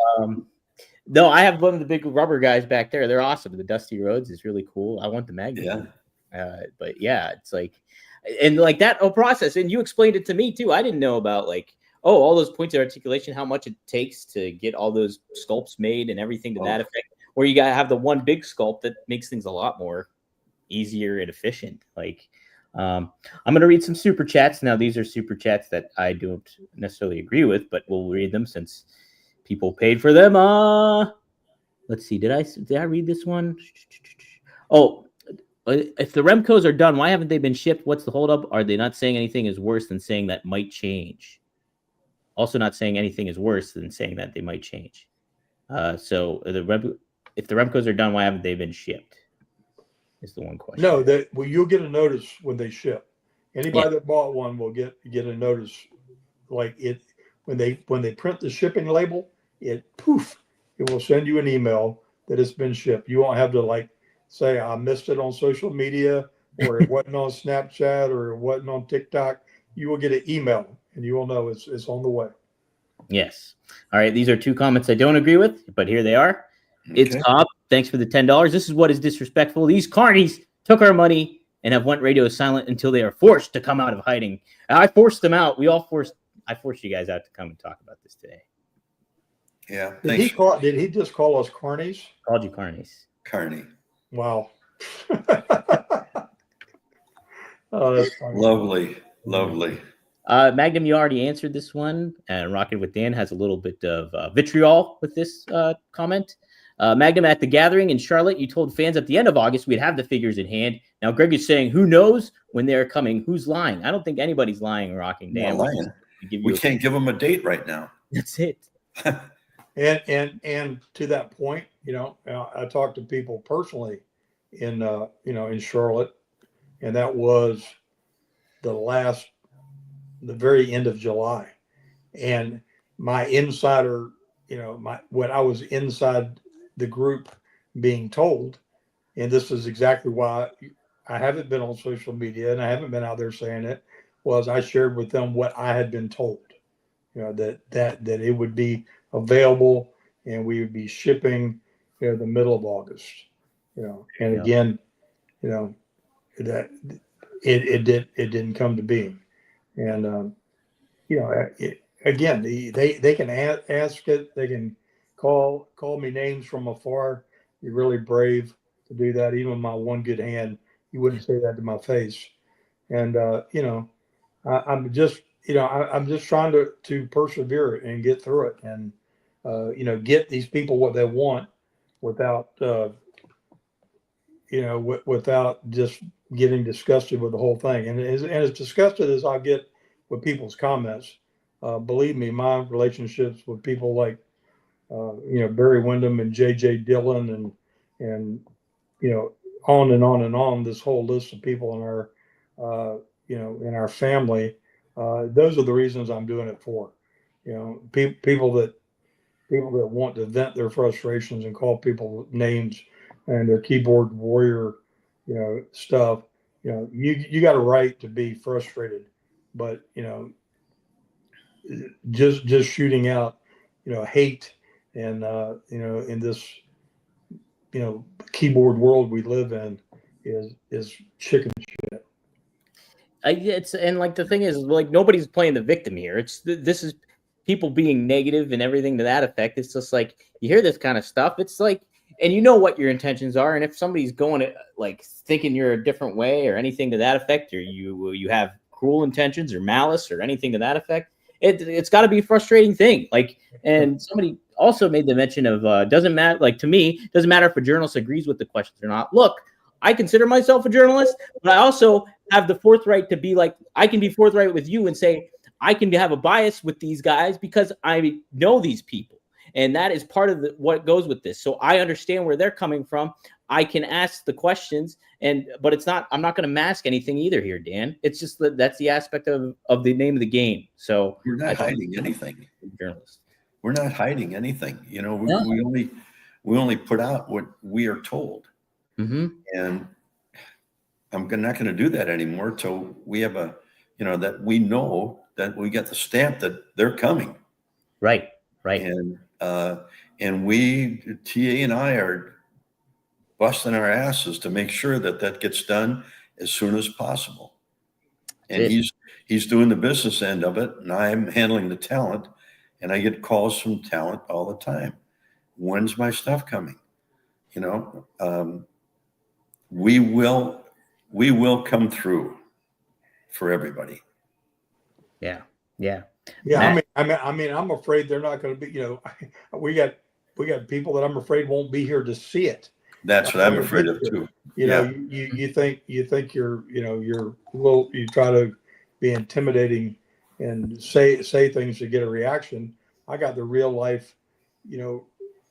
S2: No, I have one of the Big Rubber Guys back there. They're awesome. The Dusty Roads is really cool. I want the Magnum.
S3: Yeah.
S2: But yeah, it's like, and like that whole process. And you explained it to me too. I didn't know about all those points of articulation, how much it takes to get all those sculpts made and everything to that effect. Where you gotta have the one big sculpt that makes things a lot more easier and efficient. I'm gonna read some super chats now. These are super chats that I don't necessarily agree with, but we'll read them since people paid for them. Let's see. Did I read this one? Oh, if the Remcos are done, why haven't they been shipped? What's the holdup? Are they not saying anything is worse than saying that might change? Also, not saying anything is worse than saying that they might change. If the Remcos are done, why haven't they been shipped? Is the one question.
S4: No, you'll get a notice when they ship. Anybody that bought one will get a notice, when they print the shipping label. It will send you an email that it's been shipped. You won't have to say I missed it on social media, or it wasn't on Snapchat, or it wasn't on TikTok. You will get an email and you will know it's on the way.
S2: Yes. All right. These are two comments I don't agree with, but here they are. Okay. It's Cobb. Thanks for the $10. This is what is disrespectful. These carnies took our money and have went radio silent until they are forced to come out of hiding. I forced them out. I forced you guys out to come and talk about this today.
S3: Yeah.
S4: Did he just call us carnies?
S2: Called you carnies.
S3: Carney.
S4: Wow. Oh, that's funny.
S3: Lovely.
S2: Magnum, you already answered this one, and Rocking with Dan has a little bit of vitriol with this comment. Magnum, at the gathering in Charlotte, you told fans at the end of August we'd have the figures in hand. Now Greg is saying, who knows when they're coming? Who's lying? I don't think anybody's lying, Rocking Dan.
S3: Not lying. We can't give them a date right now.
S2: That's it.
S4: And to that point, I talked to people personally in in Charlotte, and that was the very end of July, and my insider, when I was inside the group being told, and this is exactly why I haven't been on social media and I haven't been out there saying it, was I shared with them what I had been told, that it would be available and we would be shipping, the middle of August, and again, that it didn't come to being, and again, they can ask it, they can call me names from afar. You're really brave to do that. Even my one good hand, you wouldn't say that to my face. And I'm just trying to persevere and get through it, and get these people what they want without without just getting disgusted with the whole thing. And as disgusted as I get with people's comments, believe me, my relationships with people like Barry Windham and J.J. Dillon and on and on and on, this whole list of people in our in our family, those are the reasons I'm doing it for. People that want to vent their frustrations and call people names and their keyboard warrior, stuff. You got a right to be frustrated, but just shooting out, hate and in this keyboard world we live in is chicken shit.
S2: And like the thing is, like, nobody's playing the victim here. This is people being negative and everything to that effect. It's just like you hear this kind of stuff. It's like, and you know what your intentions are. And if somebody's going like thinking you're a different way or anything to that effect, or you have cruel intentions or malice or anything to that effect, it's got to be a frustrating thing. Like, and somebody also made the mention of doesn't matter. Like, to me, doesn't matter if a journalist agrees with the questions or not. Look, I consider myself a journalist, but I also have the forthright to be like, I can be forthright with you and say, I can have a bias with these guys because I know these people. And that is part of what goes with this. So I understand where they're coming from. I can ask the questions, but it's not, I'm not going to mask anything either here, Dan. It's just that's the aspect of the name of the game. So
S3: we're not hiding anything.
S2: Journalists.
S3: We're not hiding anything. We only put out what we are told.
S2: Mm-hmm.
S3: And I'm not going to do that anymore till we have that we know that we get the stamp that they're coming.
S2: Right.
S3: And we, TA and I, are busting our asses to make sure that gets done as soon as possible. And he's doing the business end of it, and I'm handling the talent. And I get calls from talent all the time. When's my stuff coming? We will come through for everybody.
S2: Yeah.
S4: I mean, I'm afraid they're not going to be. We got people that I'm afraid won't be here to see it.
S3: That's what I'm afraid of too.
S4: You think you're you try to be intimidating and say things to get a reaction. I got the real life,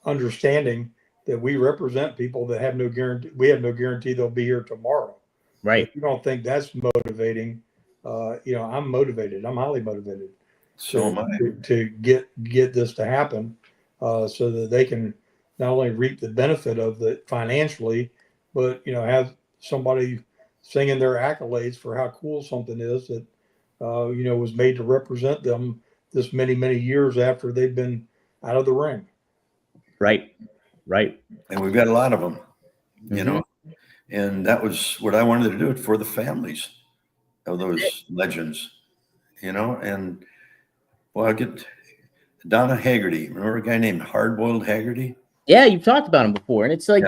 S4: understanding that we represent people that have no guarantee. We have no guarantee they'll be here tomorrow.
S2: Right.
S4: If you don't think that's motivating, I'm motivated. I'm highly motivated.
S3: So am I.
S4: To get this to happen, so that they can not only reap the benefit of it financially, but have somebody singing their accolades for how cool something is that was made to represent them this many years after they've been out of the ring.
S2: Right.
S3: And we've got a lot of them, and that was what I wanted to do it for the families of those legends, and I get Donna Haggerty. Remember a guy named Hardboiled Haggerty?
S2: Yeah, you've talked about him before, and it's like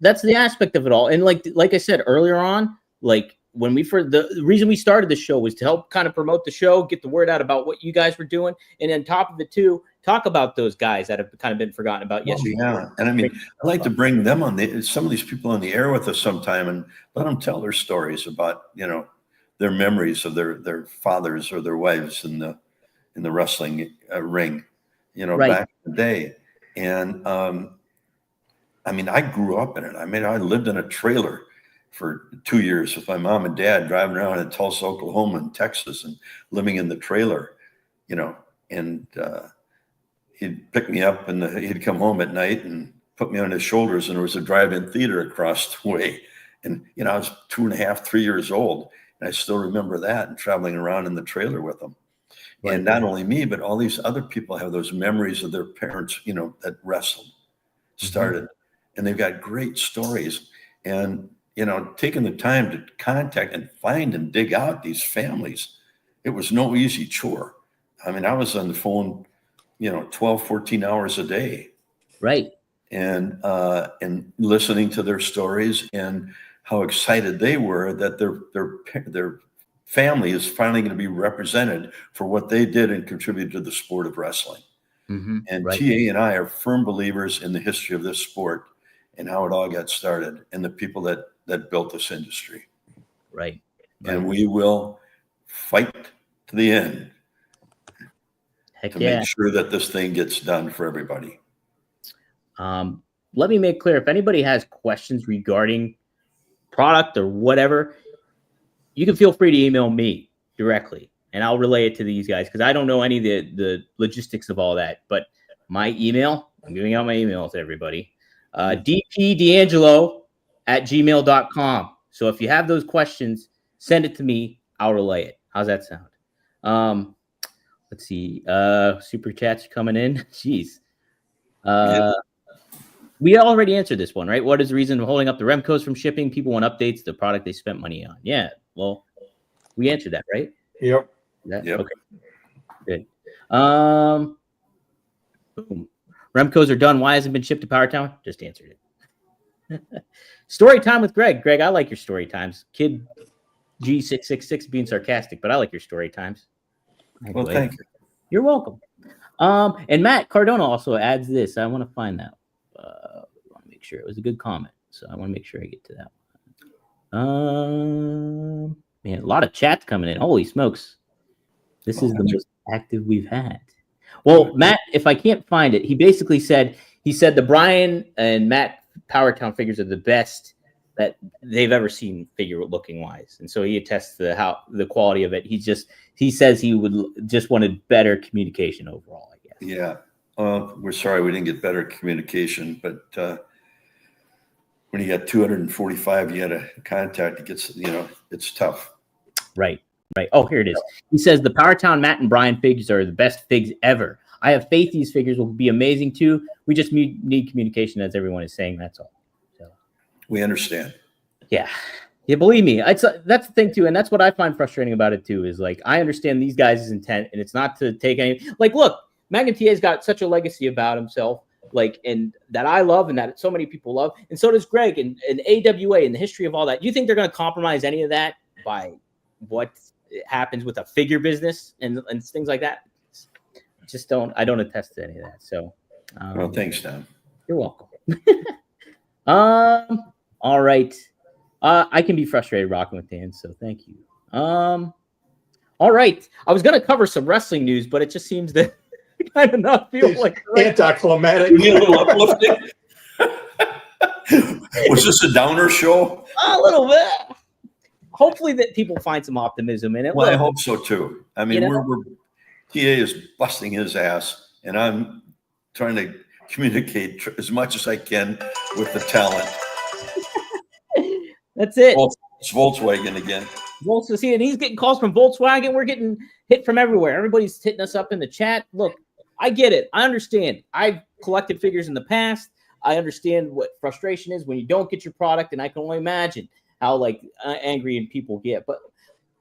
S2: that's the aspect of it all. And like I said earlier on, like when the reason we started the show was to help kind of promote the show, get the word out about what you guys were doing, and on top of it too, talk about those guys that have kind of been forgotten about yesterday.
S3: Yeah, and I mean, I'd like to bring them on some of these people on the air with us sometime and let them tell their stories about their memories of their fathers or their wives and in the wrestling ring,
S2: Right.
S3: back in the day. And I mean, I grew up in it. I mean, I lived in a trailer for 2 years with my mom and dad, driving around in Tulsa, Oklahoma, and Texas, and living in the trailer, and he'd pick me up, and he'd come home at night and put me on his shoulders, and there was a drive-in theater across the way. And, I was 2.5, 3 years old, and I still remember that, and traveling around in the trailer with them. Right. And not only me, but all these other people have those memories of their parents, that wrestled, started, and they've got great stories. And, taking the time to contact and find and dig out these families, it was no easy chore. I mean, I was on the phone, 12, 14 hours a day.
S2: Right.
S3: And listening to their stories and how excited they were that their family is finally going to be represented for what they did and contributed to the sport of wrestling. And
S2: Right.
S3: TA and I are firm believers in the history of this sport and how it all got started and the people that built this industry.
S2: Right.
S3: And we will fight to the end to make sure that this thing gets done for everybody.
S2: Let me make clear, if anybody has questions regarding product or whatever, you can feel free to email me directly and I'll relay it to these guys, because I don't know any of the logistics of all that. But my email, I'm giving out my email to everybody, dpdangelo@gmail.com. So if you have those questions, send it to me. I'll relay it. How's that sound? Let's see. Super chats coming in. Jeez. We already answered this one, right? What is the reason of holding up the Remcos from shipping? People want updates to the product they spent money on. Yeah. Well, we answered that, right?
S4: Yep.
S2: Yep. Okay. Good. Boom. Remcos are done. Why hasn't it been shipped to PowerTown? Just answered it. Story time with Greg. Greg, I like your story times. Kid G666 being sarcastic, but I like your story times.
S3: Well, thank you.
S2: You're welcome. And Matt Cardona also adds this. I want to find that. I want to make sure it was a good comment. So I want to make sure I get to that one. Man, a lot of chats coming in. Holy smokes. This is the most active we've had. Well, Matt, if I can't find it, he basically said, the Brian and Matt PowerTown figures are the best that they've ever seen figure looking wise. And so he attests to the quality of it. He says he would just wanted better communication overall, I guess.
S3: Yeah. We're sorry we didn't get better communication, but when you got 245, you had a contact, it gets, it's tough.
S2: Right. Oh, here it is. He says the PowerTown Matt and Brian figures are the best figs ever. I have faith these figures will be amazing too. We just need communication, as everyone is saying. That's all. So
S3: we understand.
S2: Yeah. Yeah, believe me, that's the thing too, and that's what I find frustrating about it too. Is like I understand these guys' intent, and it's not to take any. Like, look, Magnum TA's got such a legacy about himself, like, and that I love, and that so many people love, and so does Greg and AWA and the history of all that. You think they're going to compromise any of that by what happens with a figure business and things like that? Just don't. I don't attest to any of that. So,
S3: well, thanks, Don.
S2: You're welcome. All right. I can be frustrated rocking with Dan, so thank you. All right. I was going to cover some wrestling news, but it just seems that kind of not feel like
S4: anticlimactic.
S3: You need a little uplifting. Was this a downer show?
S2: A little bit. Hopefully that people find some optimism in it.
S3: Well, I hope so too. I mean, TA is busting his ass, and I'm trying to communicate as much as I can with the talent.
S2: That's it.
S3: It's Volkswagen again.
S2: And he's getting calls from Volkswagen. We're getting hit from everywhere. Everybody's hitting us up in the chat. Look, I get it. I understand. I've collected figures in the past. I understand what frustration is when you don't get your product, and I can only imagine how angry people get. But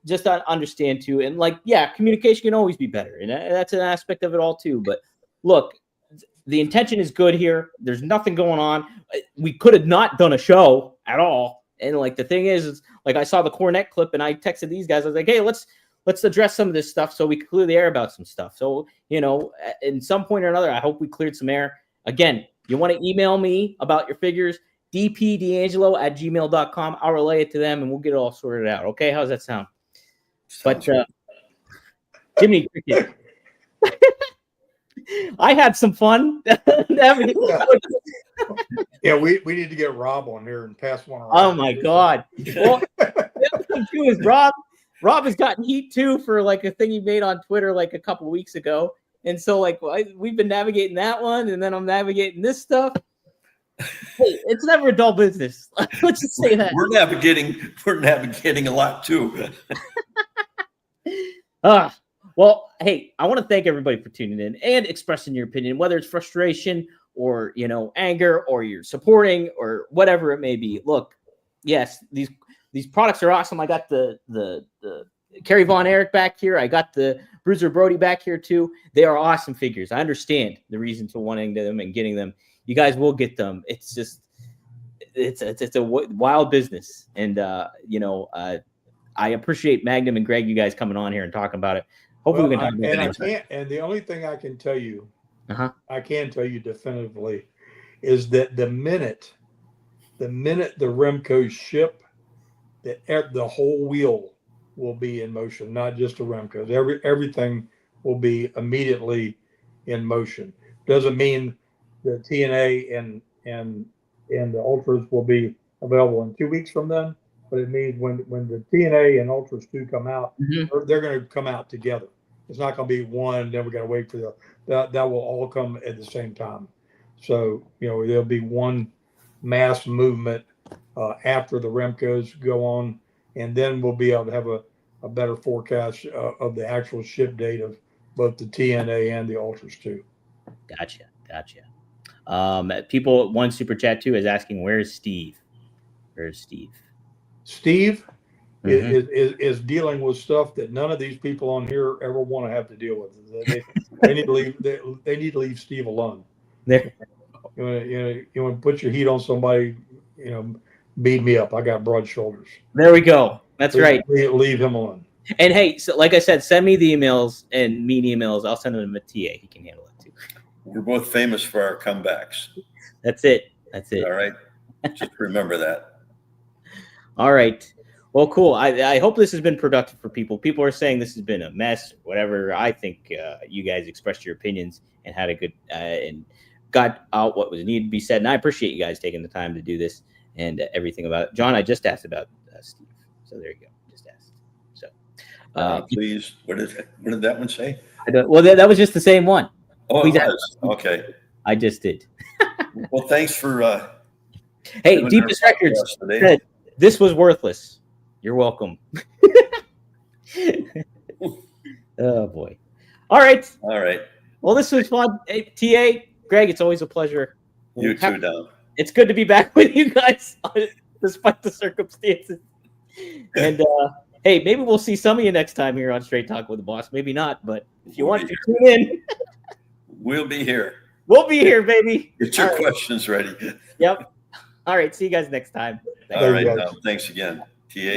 S2: just understand too, and communication can always be better, and that's an aspect of it all too. But look, the intention is good here. There's nothing going on. We could have not done a show at all. And the thing is I saw the Cornette clip, and I texted these guys. I was like, hey, let's address some of this stuff so we can clear the air about some stuff. So, in some point or another, I hope we cleared some air. Again, you want to email me about your figures, dpdangelo@gmail.com. I'll relay it to them, and we'll get it all sorted out. Okay, how's that sound? But Jimmy Cricket, I had some fun.
S4: Yeah, we need to get Rob on here and pass one around.
S2: Oh my God. Well, the other thing too is Rob has gotten heat too for like a thing he made on Twitter like a couple weeks ago. And so like we've been navigating that one, and then I'm navigating this stuff. Hey, it's never a dull business. Let's just say that.
S3: We're navigating a lot too.
S2: Well, hey, I want to thank everybody for tuning in and expressing your opinion, whether it's frustration or, anger, or you're supporting or whatever it may be. Look, yes, these products are awesome. I got the Kerry Von Erich back here. I got the Bruiser Brody back here too. They are awesome figures. I understand the reason to wanting them and getting them. You guys will get them. It's just, it's a wild business. And, I appreciate Magnum and Greg, you guys coming on here and talking about it. Hopefully we can talk about it.
S4: And the only thing I can tell you, I can tell you definitively, is that the minute the Remcos ship, the whole wheel will be in motion, not just the Remcos. Everything will be immediately in motion. Doesn't mean the TNA and the Ultras will be available in 2 weeks from then, but it means when the TNA and Ultras 2 come out, they're going to come out together. It's not going to be one, then we got to wait for that will all come at the same time. So, there'll be one mass movement after the Remcos go on, and then we'll be able to have a better forecast of the actual ship date of both the TNA and the Ultras 2.
S2: Gotcha. People, one super chat too is asking, where's Steve? Steve
S4: is dealing with stuff that none of these people on here ever want to have to deal with. They need to leave. They need to leave Steve alone.
S2: There.
S4: You want to put your heat on somebody. Beat me up. I got broad shoulders.
S2: There we go. That's right.
S4: Leave him alone.
S2: And hey, so like I said, send me the emails and mean emails. I'll send them to TA. He can handle it too.
S3: We're both famous for our comebacks.
S2: That's it.
S3: All right. Just remember that.
S2: All right. Well, cool. I hope this has been productive for people. People are saying this has been a mess, whatever. I think you guys expressed your opinions and had a good and got out what was needed to be said. And I appreciate you guys taking the time to do this and everything about it. John, I just asked about Steve. So there you go. Just asked. So
S3: please, what did that one say?
S2: Well, that was just the same one.
S3: Oh, it was. Okay.
S2: I just did.
S3: Well, thanks for
S2: hey, Deepest Records said this was worthless. You're welcome. Oh boy. All right. Well, this was fun. Hey, TA, Greg, it's always a pleasure.
S3: You too, Don.
S2: It's good to be back with you guys, despite the circumstances. And hey, maybe we'll see some of you next time here on Straight Talk with the Boss. Maybe not, but if you want to tune in,
S3: we'll be here.
S2: We'll be here, baby.
S3: Get your questions ready.
S2: Yep. All right. See you guys next time.
S3: All right. Thanks again. TA.